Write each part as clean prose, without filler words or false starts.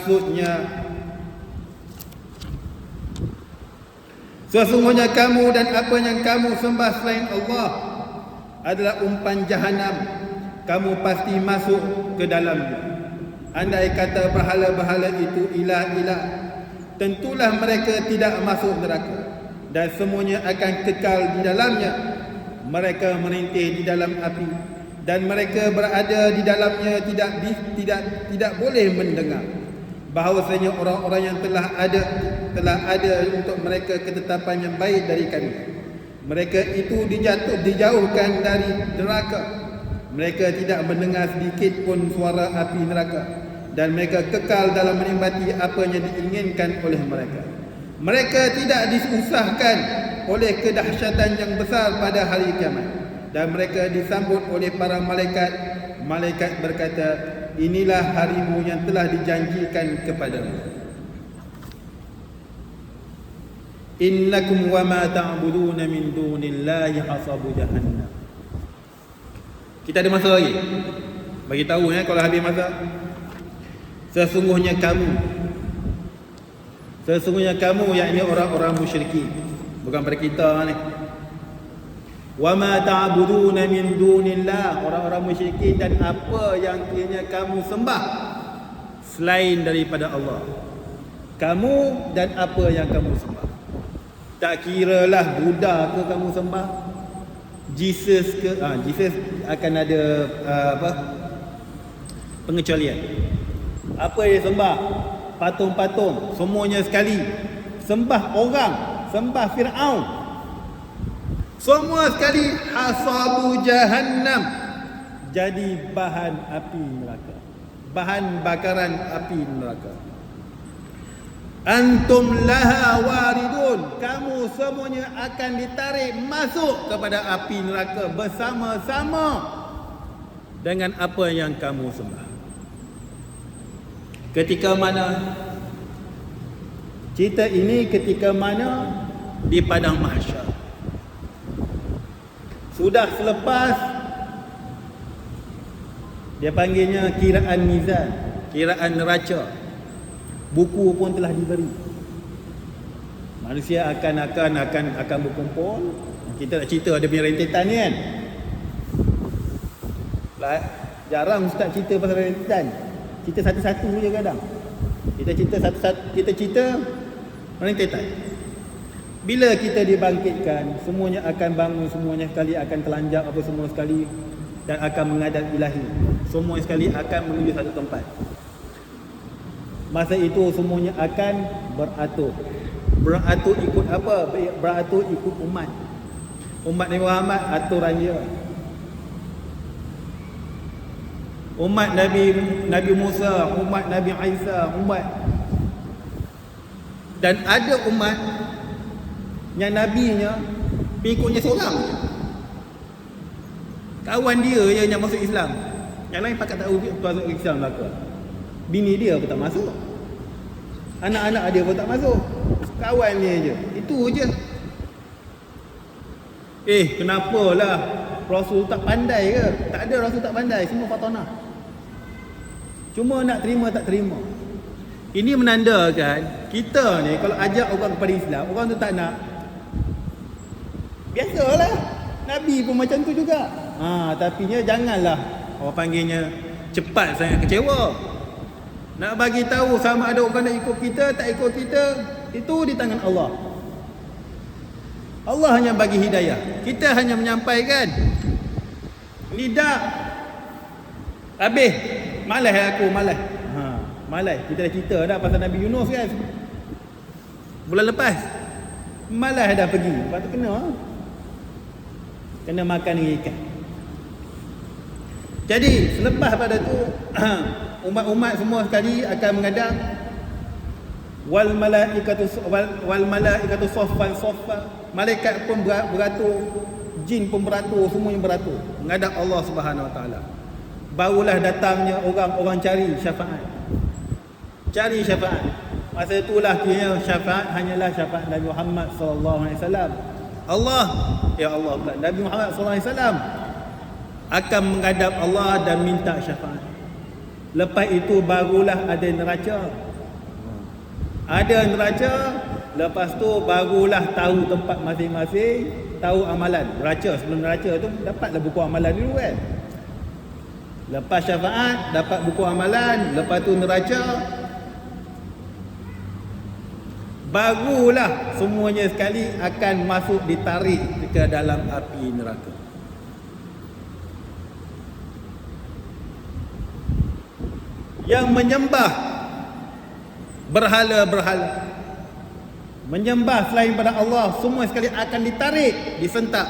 maksudnya sesungguhnya kamu dan apa yang kamu sembah selain Allah adalah umpan jahanam, kamu pasti masuk ke dalamnya. Andai kata berhala-berhala itu ilah-ilah, tentulah mereka tidak masuk neraka dan semuanya akan kekal di dalamnya. Mereka merintih di dalam api dan mereka berada di dalamnya tidak boleh mendengar bahawasanya orang-orang yang telah ada untuk mereka ketetapan yang baik dari kami. Mereka itu dijauhkan dari neraka. Mereka tidak mendengar sedikit pun suara api neraka dan mereka kekal dalam menikmati apa yang diinginkan oleh mereka. Mereka tidak disusahkan oleh kedahsyatan yang besar pada hari kiamat dan mereka disambut oleh para malaikat. Malaikat berkata, inilah harimu yang telah dijanjikan kepadamu. Innakum wa ma ta'buduna min dunillahi hasabu jahannam. Kita ada masa lagi. Bagi tahu kalau habis masa. Sesungguhnya kamu yakni orang-orang musyrikin, bukan pada kita ni. Wa ma ta'buduna min dunillah, orang-orang musyrikin dan apa yang kiranya kamu sembah selain daripada Allah. Kamu dan apa yang kamu sembah. Tak kiralah Buddha ke kamu sembah, Jesus ke, Jesus akan ada pengecualian. Apa yang sembah? Patung-patung, semuanya sekali. Sembah orang, sembah Fir'aun, semua sekali hasabu jahannam, jadi bahan api neraka, bahan bakaran api neraka. Antum laha waridun, kamu semuanya akan ditarik masuk kepada api neraka bersama-sama dengan apa yang kamu sembah. Ketika mana cerita ini? Ketika mana? Di padang mahsyar. Sudah selepas dia panggilnya kiraan mizan, kiraan neraca. Buku pun telah diberi. Manusia akan berkumpul. Kita nak cerita ada punya rentetan ni kan. Jarang ustaz cerita pasal rentetan. Cerita satu-satu je kadang. Kita cerita satu-satu, kita cerita rentetan. Bila kita dibangkitkan, semuanya akan bangun, semuanya sekali akan telanjang apa semua sekali dan akan menghadap ilahi. Semua sekali akan menuju satu tempat. Masa itu semuanya akan beratur. Beratur ikut apa? Beratur ikut umat. Umat Nabi Muhammad aturan dia. Umat Nabi Musa, umat Nabi Isa, umat. Dan ada umat yang nabinya pengikutnya seorang. Kawan dia yang masuk Islam. Yang lain pakat tak tahu masuk Islam lah ke. Bini dia pun tak masuk, anak-anak dia pun tak masuk, kawan dia je. Itu je. Kenapalah Rasul tak pandai ke? Tak ada Rasul tak pandai, semua fatanah. Cuma nak terima tak terima. Ini menandakan kita ni kalau ajak orang kepada Islam, orang tu tak nak. Biasalah, Nabi pun macam tu juga. Tapinya janganlah orang panggilnya cepat sangat kecewa. Nak bagi tahu sama ada orang nak ikut kita, tak ikut kita, itu di tangan Allah. Allah hanya bagi hidayah, kita hanya menyampaikan. Lidah habis, malas aku, malas. Malas. Kita dah cerita dah pasal Nabi Yunus kan, bulan lepas. Malas dah pergi, lepas tu kena makan dengan ikan. Jadi selepas pada tu umat-umat semua sekali akan menghadap. Wal malaikatu saffan saffa. Malaikat pun beratur, jin pun beratur, semuanya beratur menghadap Allah Subhanahu Wa Taala. Barulah datangnya orang-orang cari syafaat. Cari syafaat. Masa itulah kiranya syafaat hanyalah syafaat Nabi Muhammad sallallahu alaihi wasallam. Allah, ya Allah, Nabi Muhammad sallallahu alaihi wasallam akan menghadap Allah dan minta syafaat. Lepas itu barulah ada neraca. Ada neraca, lepas tu barulah tahu tempat masing-masing, tahu amalan. Neraca, sebelum neraca tu dapatlah buku amalan dulu kan. Lepas syafaat dapat buku amalan, lepas tu neraca, barulah semuanya sekali akan masuk ditarik ke dalam api neraka. Yang menyembah berhala-berhala, menyembah selain pada Allah, semua sekali akan ditarik, disentak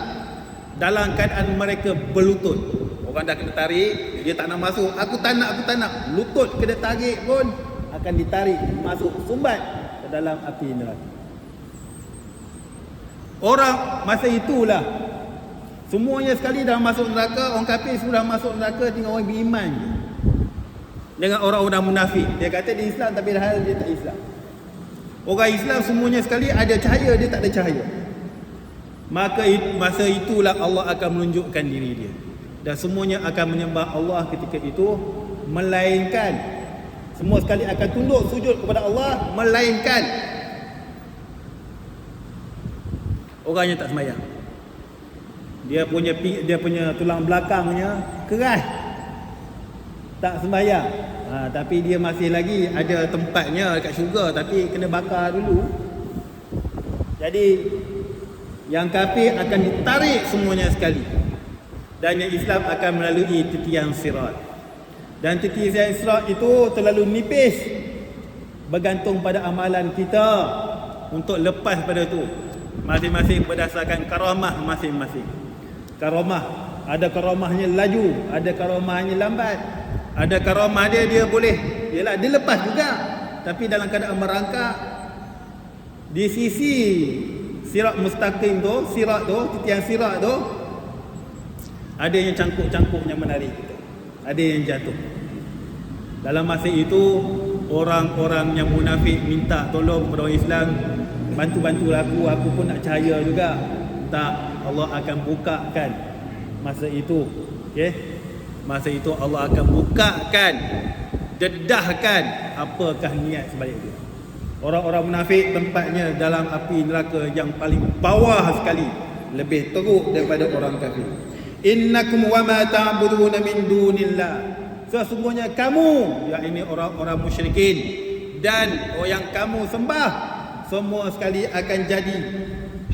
dalam keadaan mereka berlutut. Orang dah kena tarik, dia tak nak masuk. Aku tak nak. Lutut kena tarik pun akan ditarik masuk, sumbat ke dalam api neraka. Orang masa itulah semuanya sekali dah masuk neraka. Orang kafir sudah masuk neraka, tinggal orang beriman je. Dengan orang-orang munafik, dia kata dia Islam tapi hal dia tak Islam. Orang Islam semuanya sekali ada cahaya, dia tak ada cahaya. Maka masa itulah Allah akan menunjukkan diri dia, dan semuanya akan menyembah Allah ketika itu, melainkan semua sekali akan tunduk sujud kepada Allah, melainkan orang yang tak sembahyang. Dia punya tulang belakangnya keras, tak sembahyang, tapi dia masih lagi ada tempatnya dekat syurga, tapi kena bakar dulu. Jadi yang kafir akan ditarik semuanya sekali, dan yang Islam akan melalui titian sirat. Dan titian sirat itu terlalu nipis, bergantung pada amalan kita untuk lepas pada tu. Masing-masing berdasarkan karamah masing-masing. Karamah, ada karamahnya laju, ada karamahnya lambat. Ada karamah dia boleh, yalah dia lepas juga, tapi dalam keadaan merangkak. Di sisi sirat mustaqim tu, sirat tu, titian sirat tu, ada yang cangkuk-cangkuknya menarik kita, ada yang jatuh. Dalam masa itu orang-orang yang munafik minta tolong kepada orang Islam, bantu-bantulah aku pun nak cahaya juga. Tak, Allah akan bukakan masa itu, okey. Masa itu Allah akan bukakan, dedahkan apakah niat sebalik itu. Orang-orang munafik tempatnya dalam api neraka yang paling bawah sekali, lebih teruk daripada orang kafir. Innakum wa ma ta'buduna min dunillah, sesungguhnya kamu, yakni orang-orang musyrikin dan yang kamu sembah, semua sekali akan jadi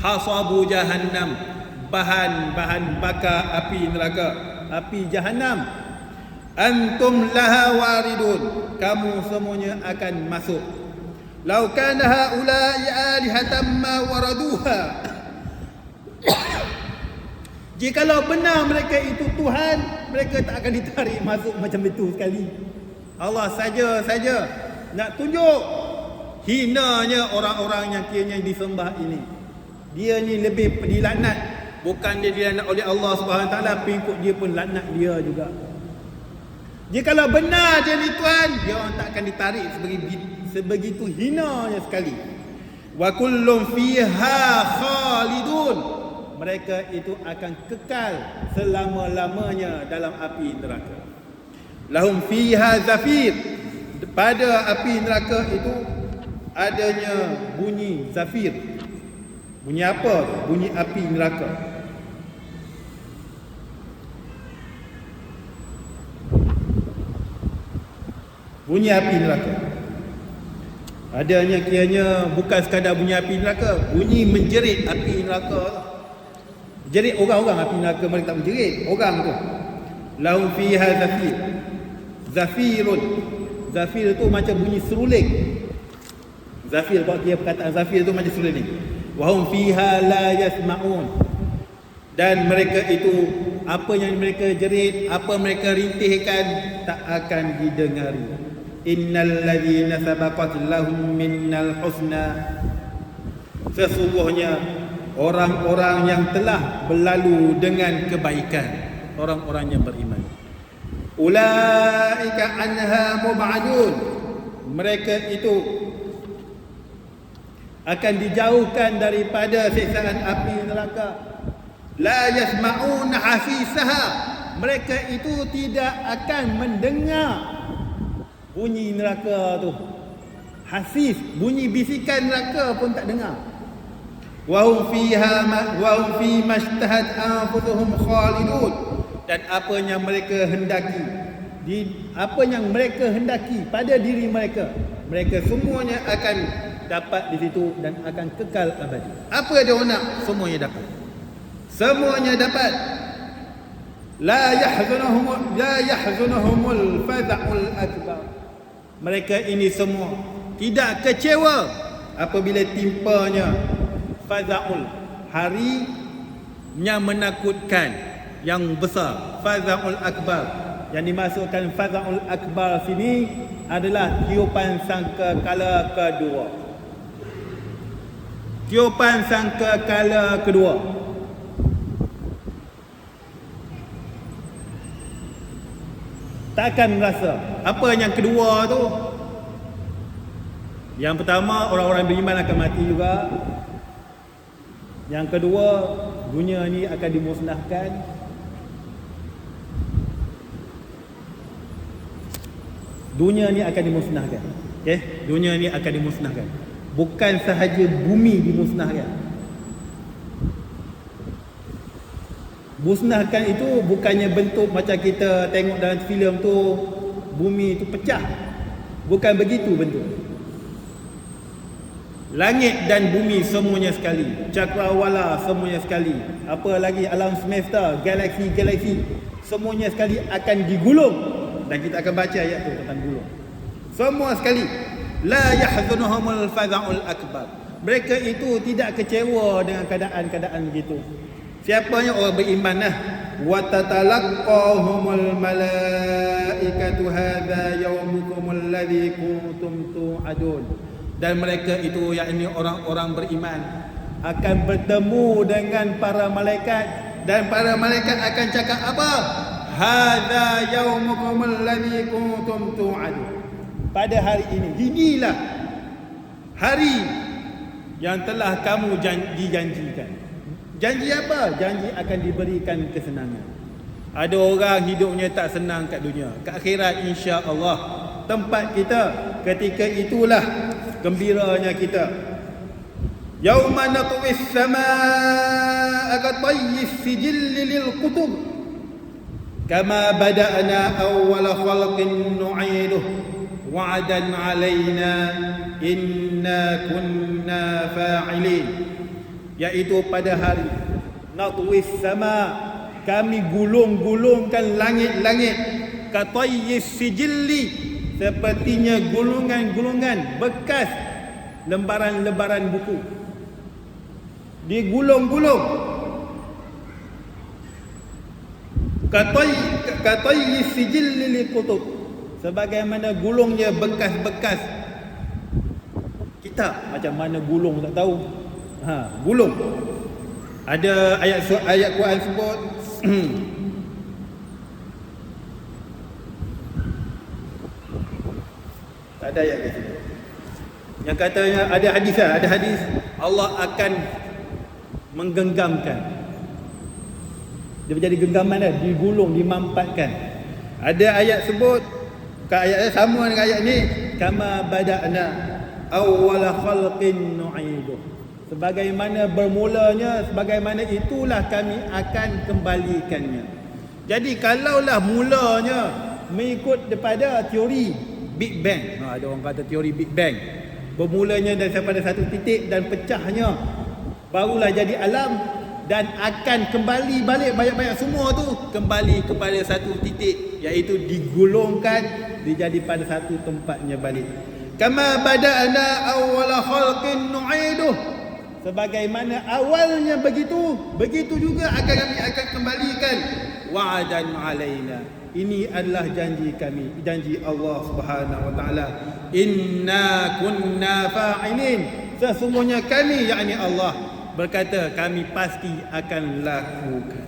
hasabu jahannam, bahan bakar api neraka, api jahannam. Antum laha waridun, kamu semuanya akan masuk. Lau kana haula'i alihatan ma waraduha, jikalau benar mereka itu Tuhan, mereka tak akan ditarik masuk macam itu sekali. Allah saja nak tunjuk hinanya orang-orang yang kiranya disembah ini. Dia ni lebih dilaknat, bukan dia dilaknat oleh Allah Subhanahu Wa Taala, pengikut dia pun laknat dia juga. Jikalau benar dia ni Tuhan, dia orang tak akan ditarik sebegitu hinanya sekali. Wa kullum fiha khalidun, mereka itu akan kekal selama-lamanya dalam api neraka. Lahum fiha zafir, pada api neraka itu adanya bunyi zafir. Bunyi apa? Bunyi api neraka. Bunyi api neraka. Adanya kiranya bukan sekadar bunyi api neraka, bunyi menjerit api neraka. Jerit orang-orang api neraka, mereka tak menjerit orang tu. Lahum fiha zafir. Zafirun. Zafir tu macam bunyi seruling. Zafir, kalau dia perkataan zafir tu macam seruling. Wahum fiha la yasma'un, dan mereka itu apa yang mereka jerit, apa mereka rintihkan tak akan didengari. Innal ladzina sabaqat lahum minnal husna, sesungguhnya orang-orang yang telah berlalu dengan kebaikan, orang-orang yang beriman. Ulaika anha mub'adun, mereka itu akan dijauhkan daripada siksaan api neraka. La yasma'una hasisaha, mereka itu tidak akan mendengar bunyi neraka tu. Hasis, bunyi bisikan neraka pun tak dengar. Wa hum fi mashtahat anfusuhum khalidun. Dan apa yang mereka hendaki, pada diri mereka, mereka semuanya akan dapat di situ dan akan kekal abadi. Apa dia nak? Semuanya dapat. Semuanya dapat. La yahzunahumul faza'ul akbar. Mereka ini semua tidak kecewa apabila timpanya faza'ul, hari yang menakutkan, yang besar, faza'ul akbar. Yang dimasukkan faza'ul akbar sini adalah tiupan sangkakala kedua. Tiupan sangkakala kedua. Takkan merasa. Apa yang kedua tu? Yang pertama, orang-orang beriman akan mati juga. Yang kedua, dunia ni akan dimusnahkan. Dunia ni akan dimusnahkan. Okey, dunia ni akan dimusnahkan. Bukan sahaja bumi dimusnahkan. Musnahkan itu bukannya bentuk macam kita tengok dalam filem tu, bumi tu pecah. Bukan begitu bentuk. Langit dan bumi semuanya sekali, cakrawala semuanya sekali, apa lagi alam semesta, galaksi-galaksi semuanya sekali akan digulung. Dan kita akan baca ayat tu tentang gulung. Semua sekali. La yahzunuhumul faza'ul akbar. Mereka itu tidak kecewa dengan keadaan-keadaan begitu. Siapa yang orang beriman lah. Wa tatalaqahumul malaikatu hadza yaumukumul ladzi kuntum tu'adun. Dan mereka itu, yakni orang-orang beriman, akan bertemu dengan para malaikat, dan para malaikat akan cakap apa? Hadza yaumukumul ladzi kuntum tu'adun. Pada hari ini, inilah hari yang telah kamu dijanjikan. Janji apa? Janji akan diberikan kesenangan. Ada orang hidupnya tak senang kat dunia. Kat akhirat insya-Allah tempat kita, ketika itulah gembiranya kita. Yauma natwis samaa qatayyis sijil lil kutub kama bada'na awwala khalqin nu'iduh wa'dan 'alaina inna kunna fa'ilin. Iaitu pada hari natwis sama, kami gulung-gulungkan langit-langit, katayyis sijilli, sepertinya gulungan-gulungan bekas lembaran-lembaran buku, digulung-gulung. Katayyis sijilli liqutub, sebagaimana gulungnya bekas-bekas kitab. Macam mana gulung tak tahu. Gulung. Ada ayat Quran sebut tak ada ayat itu. Yang katanya ada hadis Allah akan menggenggamkan. Dia menjadi genggaman dah, digulung, dimampatkan. Ada ayat sebut, ayatnya sama dengan ayat ni, kama bada'na awwala khalqin nu'iduh. Sebagaimana bermulanya, sebagaimana itulah kami akan kembalikannya. Jadi kalaulah mulanya mengikut daripada teori Big Bang. Ada orang kata teori Big Bang. Bermulanya daripada satu titik dan pecahnya, barulah jadi alam, dan akan kembali balik banyak-banyak semua tu kembali kepada satu titik, iaitu digulungkan, dijadi pada satu tempatnya balik. Kama bada'na awwala khalqin nu'iduh. Sebagaimana awalnya begitu, begitu juga kami akan kembalikan. Wa'adan 'alaina. Ini adalah janji kami, janji Allah Subhanahu wa taala. Inna kunna fa'ilin. Sesungguhnya kami, yakni Allah, berkata kami pasti akan lakukan.